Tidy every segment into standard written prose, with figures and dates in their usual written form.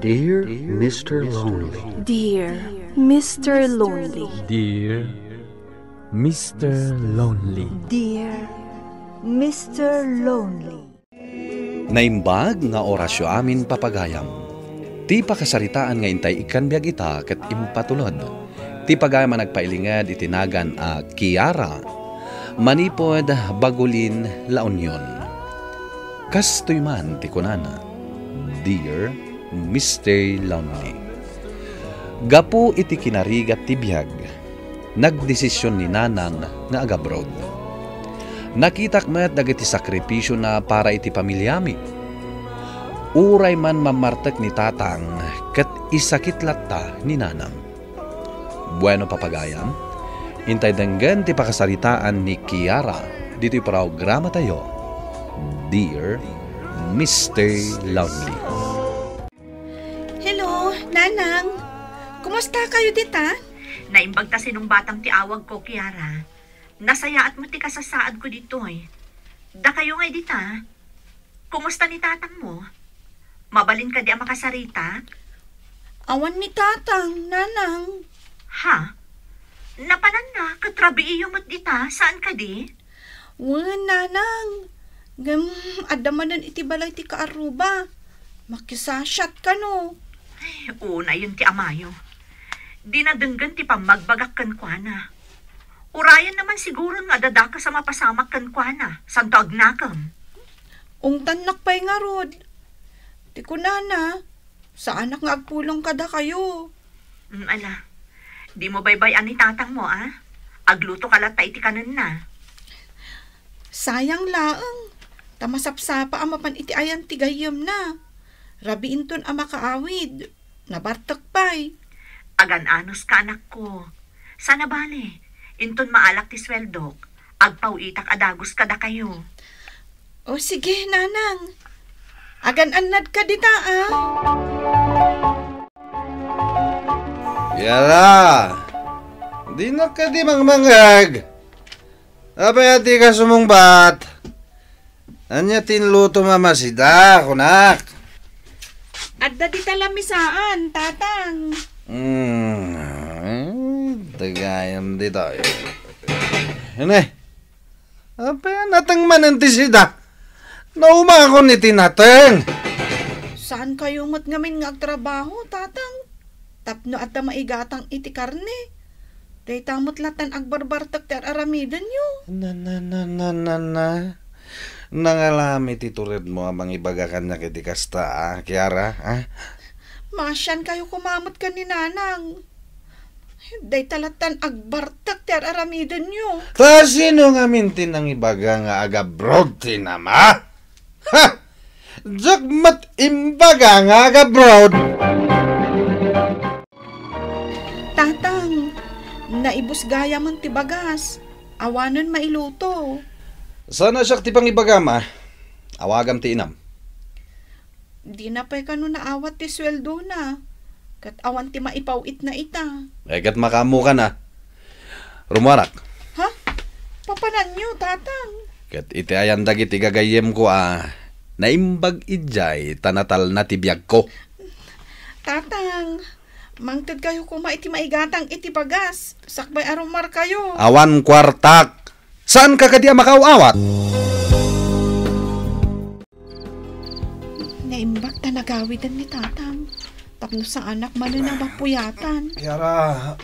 Dear Mr. Lonely. Dear Mr. Lonely. Dear Mr. Lonely. Dear Mr. Lonely. Naimbag nga orasyo amin papagayam. Ti pakasaritaan nga intay ikan biag ita ket impatulod. Ti pagayam nagpailingad itinagan a Kiara. Manipod bagulin la Union. Kastoy man ti kunana. Dear Mr. Lonely. Gapu iti kinarigat ti biag. Nagdesisyon ni Nanang nga agabroad. Nakitak met dagiti sakripisyo na para iti pamilyami. Uray man mamartek ni Tatang ket isakit latta ni Nanang. Bueno papagayam, intay denggan ti pakasaritaan ni Kiara dito'y programa tayo. Dear Mr. Lonely. Hello, Nanang. Kumusta kayo dita? Naimbag ta sinong batang ti awag ko, Kiara. Nasaya at mati kasasaad ko dito eh. Da kayo nga dita. Kumusta ni Tatang mo? Mabalin ka di ang makasarita? Awan ni Tatang, Nanang. Ha? Napanan na, katrabi iyo mo't dita. Saan ka di? Wan, Nanang. Adamanan iti balay ti kaaruba. Makisasyat ka no. Ay, una yun ti amayo. Dinadenggan ti pamagbagak kan kwa na. Urayan naman siguro nga dada ka sa mapasamak kan kwa na. Santo agnakam. Ungtan nakpay nga rod. Ti ko nana. Sa anak nga agpulong kada kayo. Ala, di mo baybayan ni Tatang mo ah. Agluto ka lata iti kanan na. Sayang laang. Tamasapsapa ang mapan iti ayan ti gayam na. Rabiin ton ang makaawid. Nabartak pa'y. Agan-anos ka anak ko. Sana bale. Inton maalak ti sweldok. Agpauitak adagos kada kayo. O sige, Nanang. Agan-anad ka dita ah. Yara! Di na ka di mangmangag. Apay ka sumungbat. Anya tinluto mamasida, kunak. Adda di talamisaan, Tatang. Tagayam dito. Ano apay natang manantisida. Nauma ako ni tinatang. Saan kayo mo't ngamin nga agtrabaho, Tatang? Tapno at maigatang iti karne. Day tamot latan agbarbartak ter aramidan nyo. Nangalami titurid mo abang ibagakan na kiti kasta, Kiara, ah? Masyan kayo kumamot ka ni Nanang. Day talatan agbartak ter aramidan nyo. Ta sino nga mintin ang ibaga nga agabrod tinama? Ha! Jagmat imbaga nga agabrod. Tatang, naibus gaya man ti bagas. Awanan mailuto. Sana siya ti pang ibagama. Awagam ti inam. Di na pa'y kano naawat ti sweldo na. Kat awan ti maipawit na ita. Kat makamu ka na. Rumarak. Ha? Papanan nyo, Tatang. Kat iti ayan dagiti gagayem ko naimbag idjay tanatal na tibiyag ko. Tatang, mangtid kayo kuma iti maigatang iti bagas. Sakbay arumar kayo. Awan kwartak. Saan ka kadi makaawat? Naimbag ta nagawidan ni Tatang. Tapno sa anak mananabapuyatan. Kiara.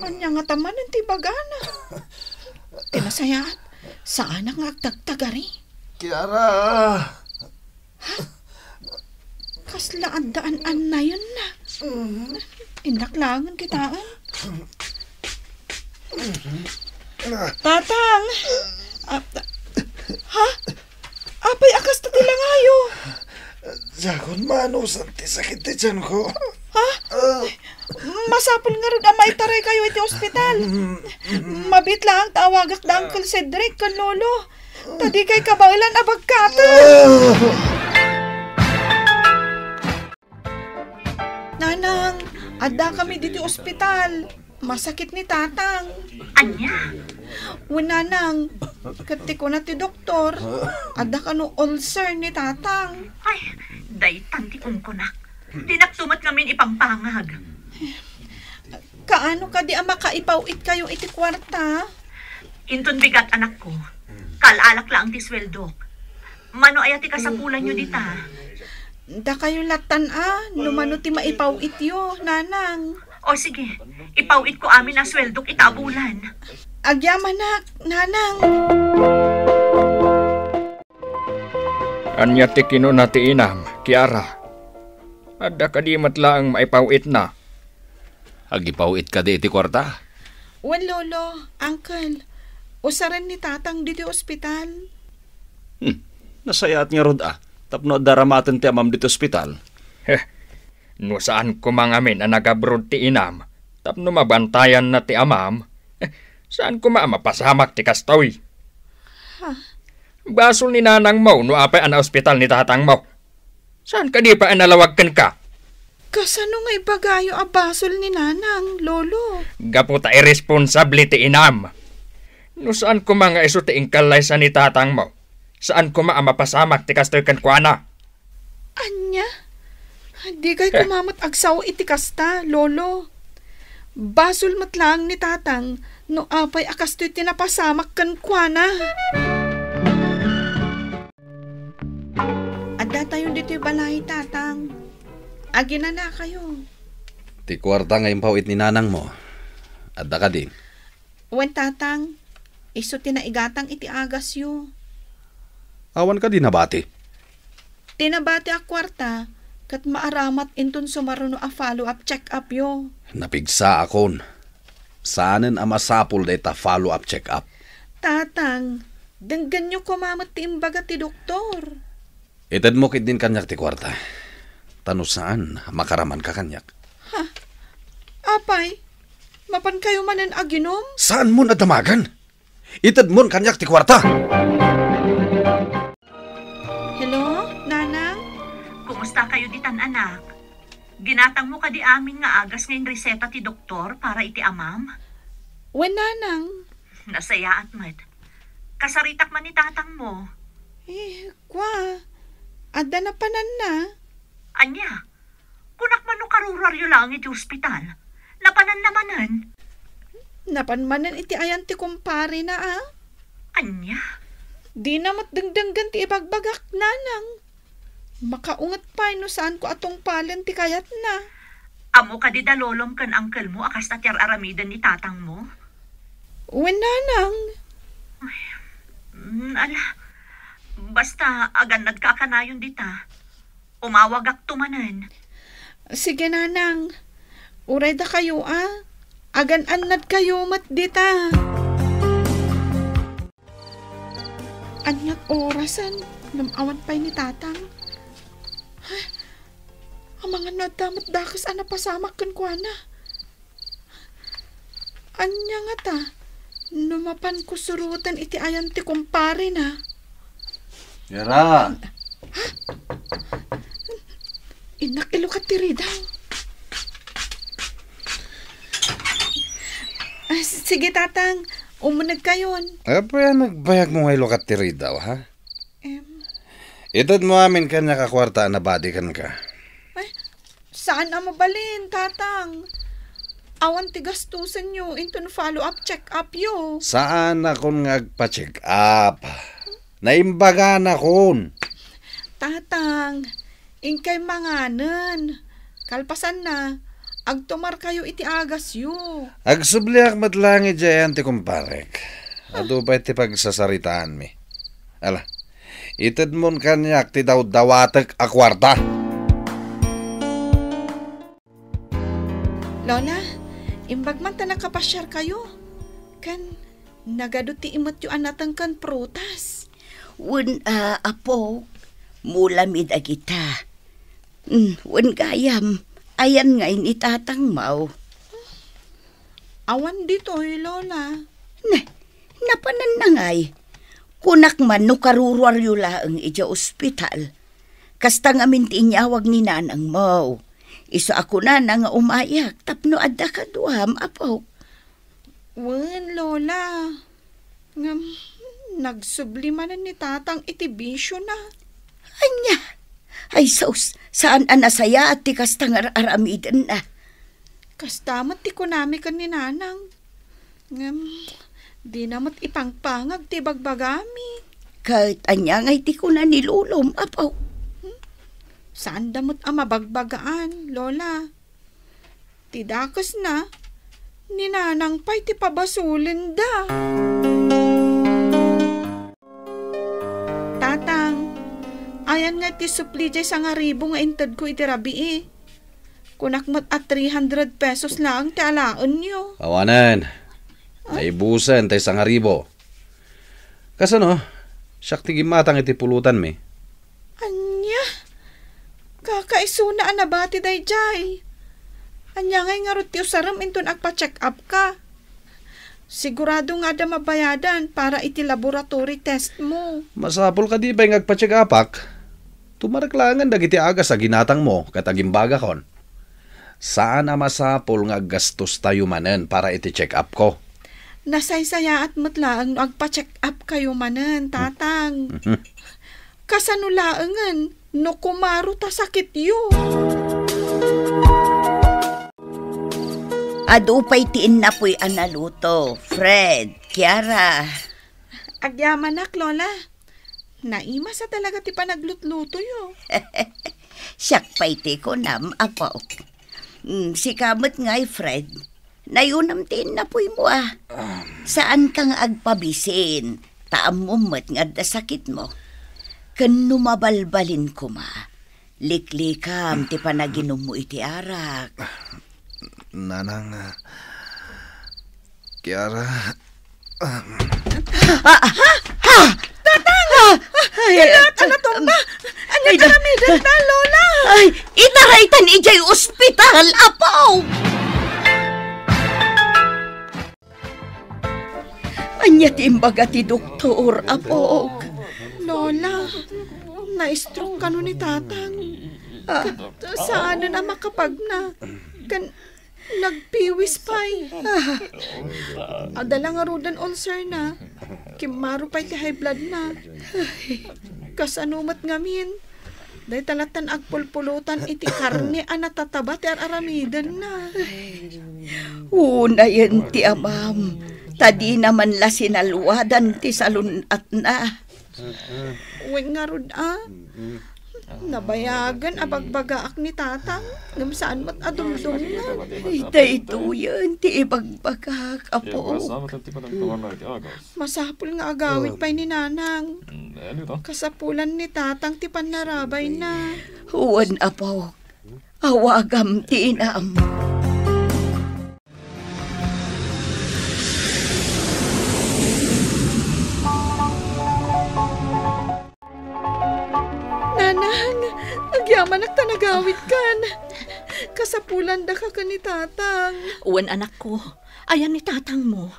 Anya nga taman ang tibagana. Tinasayat, sa anak nga agtagtagari. Kiara. Kasla ang daan-an na yun na. Inaklangan kitaan. Tatang! Ha? Apay akas na tilangayo. Jakon manusan ti sakit ti tiyan ko. Ha? Masapol nga rin amay taray kayo iti ospital. Mabit lang tawagak da Uncle Cedric kan lolo. Tadi kay kabailan abagkatan. Nanang, ada kami dito ospital. Masakit ni Tatang. Anya? Nanang, kati ko na ti doktor. Ada ka no ulcer ni Tatang. Day tanti ungkonak. Dinaktumat ngamin ipampangag. Kaano ka di makaipawit kayo iti kwarta? Inton bigat anak ko. Kalalak lang ti sweldo. Mano ayati kasapulan nyo dita. Da kayo latan numano ti maipawit yo, nanang. O sige, ipawit ko amin ang sweldok itabulan. Agyamanak, nanang. Anya ti kinuna ti inam, Kiara. Adda ka di matlaang maipawit na. Agipawit ka di iti kwarta. Wan lolo, uncle. Usaran ni tatang dito ospital. Nasayat nga rod tapno daramatan ti amam dito ospital. No saan ko mangamin ang nagabrod ti inam, tapno mabantayan na ti amam, saan ko mapasamak ti kastawi. Basol ni nanang mo no apay ang ospital ni tatang mo. Saan ka di pa analawagkan ka? Kasano nga ibagayo abasol ni nanang, lolo? Gaputa irresponsable ti inam. No saan ko mga iso ti ingkalay sa ni tatang mo? Saan ko mapasamak ti kastoy kan kuana? Anya? Di kay kumamat agsaw iti kasta, lolo. Basol matlang ni tatang no apay akastoy tinapasamak kan kuana. Adda tayo dito balay, tatang. Agina na kayo. Ti kwarta nga impawit ni nanang mo. Adda ka din. Wen tatang, iso tinaigatang iti agas yu. Awan ka din nabati. Tinabati a kwarta, kat maaramat inton sumaruno a follow-up check-up yo. Napigsa akon. Saanen ang masapul da ita follow-up check-up. Tatang, denggan nyo kumamat ti imbaga ti doktor. Itad mo kit din kanyak ti kwarta. Tano saan makaraman ka kanyak? Apay, mapan kayo manen aginom? Saan mo nadamagan? Itad mo kanyak ti kwarta. Hello, nanang? Kumusta kayo ditan anak? Ginatang mo ka di amin nga agas ngayon reseta ti doktor para iti amam? Wen nanang? Nasaya at mat. Kasaritak man ni tatang mo. Kwa, adda na panan na. Anya, kunak man no karuraryo lang iti ospital. Napanan namanan. Napanmanan iti ayan ti kumpare na Anya? Di na matdengdenggan ti ibagbagak, nanang. Makaungat pa no saan ko atong palen ti kayat na. Amo ka di dalolom kan uncle mo akas na tiyar aramidan ni tatang mo? Wen nanang? Ala, basta agan nagkakanayon dita. Umawag ak tumanan. Sige nanang, uray da kayo agan annad kayo mat dita. Anyat orasan, namawan pa'y ni tatang. Ang mga nadamat dakas pasamak kan kuana. Anya nga ta, numapan ko surutan iti ayan ti kumpare na. Yara! Inak ilukat ti ridaw. Sige tatang, umunag kayon. Apa yan nagbayag mo ngay lukat tiri daw, ha? Itad mo amin ka nakakwarta na badikan ka. Saan mabalin, tatang? Awan ti gastusan nyo into follow-up check-up yo. Saan akong ngagpa-check up? Naimbaga na kon. Tatang, ingkay manganen. Kalpasan na, agtumar kayo iti agas yo. Agsubliak matlangi dyan ti kumparek. Ado pa iti pagsasaritaan mi. Ala, itad mon kanyak ti daw-dawatek a kwarta. Lola, imbag man ta nakapasyar kayo. Kan, nagado ti imot yu anatang kan prutas. Wen apo, mulamid agita. Wen gayam, ayan nga initatang mau. Awan dito, Lola. Napanan na ngay. Kunak man no karurwaryo laang ija ospital. Kasta nga mintinyawag ni nanang mau. Iso ako na nga umayak, tapno adda ka duham, apo. Wen, Lola. Ngam, nagsublimanan ni tatang iti bisyo na. Anya, Ay sus, saan anasaya at ti kastangar aramidan na? Kastamat ti kunami kan ni nanang. Di namat ipangpangag ti bagbagami. Kahit anya ngay ti kuna nilulom, apaw. Saan damot ang mabagbagaan, Lola? Tidakas na, ninanang pa'y ti pabasulin da. Tatang, ayan nga ti supli jay sa nga ribo nga intad ko iti rabi eh. Kunakmat at 300 pesos lang ti alaan nyo. Awanan, naibusan tayo sa ngaribo. Kasano, siyak ti gimatang iti pulutan mi. Anya, kakaisuna anabati day jay. Anya ngay nga ruti usaram inton agpa-check up ka. Sigurado nga da mabayadan para iti laboratory test mo. Masapol ka di ba yung agpa-check upak? Tumaraklangan dagiti agas sa ginatang mo katagimbaga kon. Saan ang masapol nga gastos tayo manen para iti check up ko? Nasaysaya at matlaang no agpa-check up kayo manen, tatang. Kasanulaangan, no kumaro ta sakit yo. Adupay tiin na po'y analuto. Fred, Kiara. Agyamanak, Lola. Naima sa talaga ti panaglutluto yo. Siyak pa'y ti ko nam, apaw. Si kamot nga'y Fred. Nayunam tiin na po'y mo ah. Saan kang agpabisin? Taam mo mat nga da sakit mo. Kan numabalbalin ko ma. Liklikam ti panaginom mo iti arak. Nanang, Kiara. Tatang! Kinata na tumba! Anya karamidan na, Lola! Ay, itaraytan ijay ospital, apaw! Anya timbaga ti doktor, apaw. Lola, na-stroke ka nun ni tatang. Saan na makapag na? Nagpiwis pa'y. Adala nga rudan ulcer na. Kimaro pa'y ti high blood na. Kasanumat ngamin. Dahil talatan agpulpulutan iti karne natataba ti aramidan na. Una yan ti amam. Tadi naman la sinalwadan ti salunat na. Uwing nga rud nabayagan abagbagaak ni tatang. Ngam saan mat adumdum na. Ito yan ti ibagbagak, apo. Masapul nga agawit pa'y ni nanang. Kasapulan ni tatang ti panarabay na. Huwan, apo. Awagam ti inam. Agyaman tanagawit kan. Kasapulan da ka ni tatang. Uwan anak ko, ayan ni tatang mo.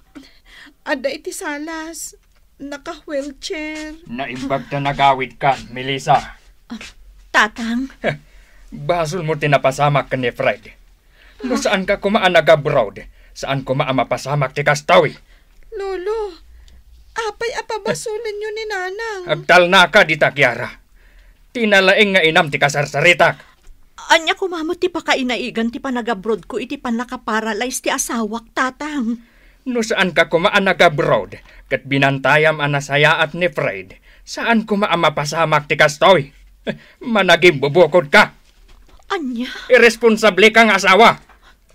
Ada iti salas. Naka-wheelchair. Naimbag na nagawit ka, Melissa. Tatang? Basol mo tinapasamak ka ni Fred. No saan ka kumaan nag-abroad? Saan kumaan mapasamak ti Kastawi? Lolo, apay apabasulan nyo ni nanang. Agtal na ka di Kiara. Tinalaing nga inam ti kasarsaritak. Anya kumamot ti pakainaigan ti panagabroad ko iti panakaparalyze ti asawak, tatang. No saan ka kumaan nag-abroad, kat binantayam anasayaat ni Fred, saan kumaan mapasamak ti Kastoy? Managing bubukod ka. Anya? Irresponsable kang asawa.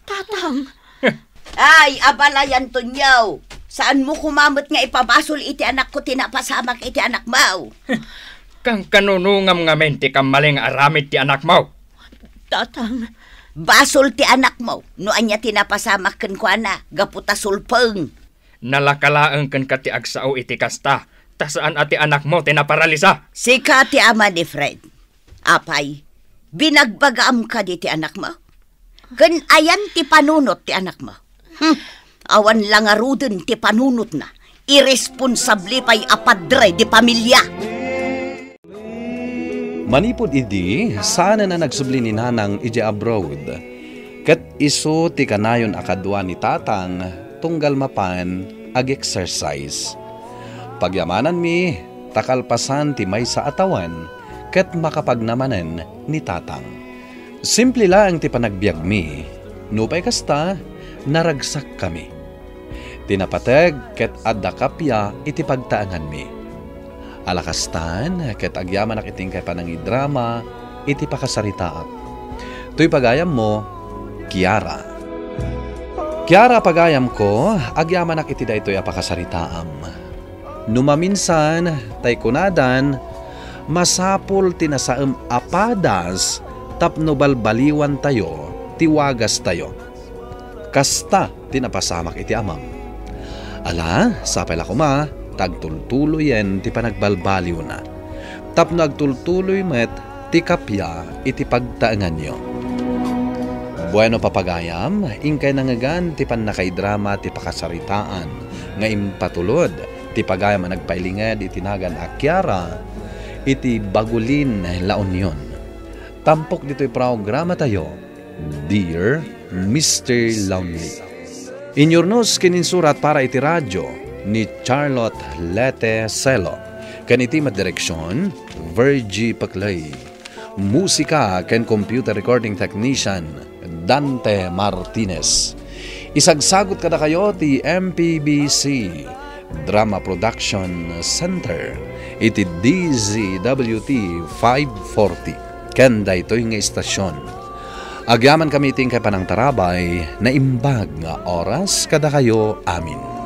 Tatang. Ay, abalayan to nyaw. Saan mo kumamot nga ipabasol iti anak ko tinapasamak iti anak mo? Kang kanunungam nga mente kang maling aramid ti anak mo. Tatang. Basol ti anak mo. No anya tinapasamak kan ko ana. Gaputa sulpeng. Nalakalaang kan ka ti agsao iti kasta. Tasaan ati anak mo tinaparalisa. Sika ti ama ni Fred. Apay, binagbagaam ka di ti anak mo. Kan ayan ti panunot ti anak mo. Awan lang aruden ti panunot na. Irresponsable pa'y apadre di pamilya. Manipod idi, sana na nagsubli ni nanang iji abroad. Kat iso ti kanayon akadwa ni tatang, tunggal mapan, ag-exercise. Pagyamanan mi, takalpasan ti may sa atawan, ket makapagnamanen ni tatang. Simple lang ti panagbiag mi, nupay kasta naragsak kami. Tinapateg ket adda kapya iti pagtaangan mi. Alakastan ket agyaman iting kay panangidrama iti pakasaritaak. Tuy pagayam mo, Kiara. Kiara pagayam ko, agyaman iti daytoy a pakasaritaam. Numaminsan tay kunadan masapul tinasaem apadas tapno balbaliwan tayo, tiwagas tayo. Kasta tinapasamak iti amam. Ala, sapay la kuma, tagtultuloyen ti panagbalbaliw na. Tapno agtultuloy met ti kapya iti pagtaangan nyo. Bueno papagayam, ingkay nangagan ti panakaidrama ti pakasaritaan nga impatulod ti pagayam nagpailinged itinagan a Kiara iti Bagulin La Union. Tampok dito'y programa tayo, Dear Mr. Lonely. Inyornos kininsurat para iti radyo ni Charlotte Lete Celo. Kan iti madireksyon, Virgie Paclay. Musika ken computer recording technician, Dante Martinez. Isagsagot kada kayo ti MPBC Drama Production Center iti DZWT 540 kenda ito'y nga istasyon. Agyaman kami iting kay panang tarabay na imbag nga oras kada kayo amin.